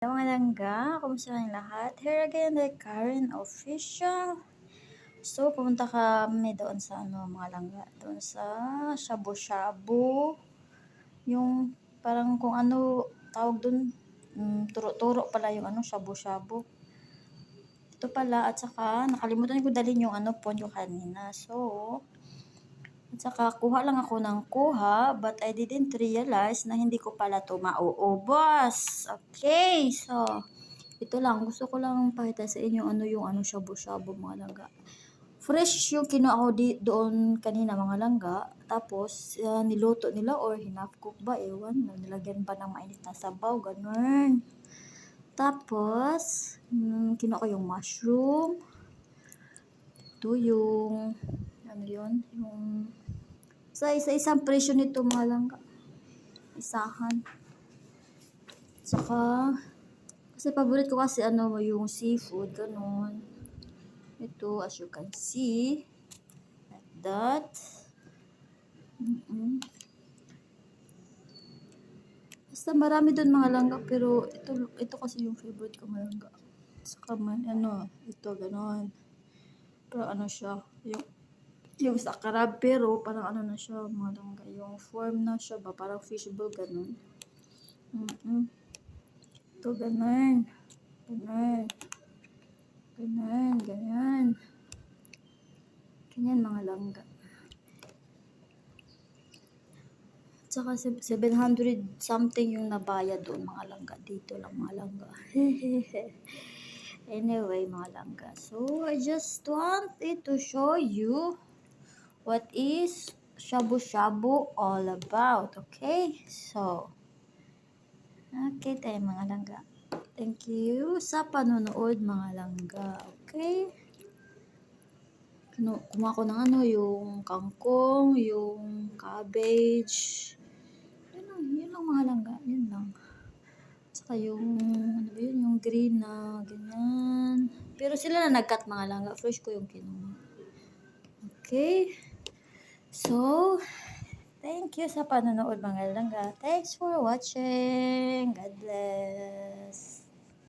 Hello mga langga, kumusta kayong lahat? Here again, the Karen Official. So, pumunta kami doon sa mga langga, doon sa shabu-shabu. Yung parang kung ano tawag doon, turo-turo pala yung shabu-shabu. Ito pala, at saka nakalimutan ko dalhin yung ponyo kanina. So, at saka kuha lang ako ng kuha, but I didn't realize na hindi ko pala to mauubos. Okay, so ito lang, gusto ko lang pakita sa inyo yung shabu-shabu mga langga. Fresh yung kinuha ko doon kanina mga langga. Tapos, niluto nila or hinaf cook ba, ewan. Nilagyan pa ng mainit na sabaw, ganun. Tapos, kinuha ko yung mushroom. Ito yung, yung, sa isa-isang presyo nito mga langga. Isahan. Saka, kasi paborito ko kasi yung seafood, ganun. Ito, as you can see, like that. Basta marami doon mga langga, pero ito kasi yung favorite ko mga langga. Saka ito, ganun. Pero siya, yung sa crab, pero parang na siya mga langga. Yung form na siya ba, parang fishbowl, ganun. Ito, ganun. Ganun. Ganyan, ganyan. Ganyan mga langga. Tsaka 700 something yung nabayad doon mga langga. Dito lang mga langga. Anyway mga langga. So I just wanted to show you what is shabu-shabu all about. Okay? So, okay tayo mga langga. Thank you sa panonood mga langga. Okay? Kumuha ko ng yung kangkong, yung cabbage. Yun lang mga langga. Yun lang. Saka yung, yung green na, ganyan. Pero sila na nag-cut mga langga. Fresh ko yung kinuha. Okay? So, thank you sa panonood mga langga. Thanks for watching. God bless.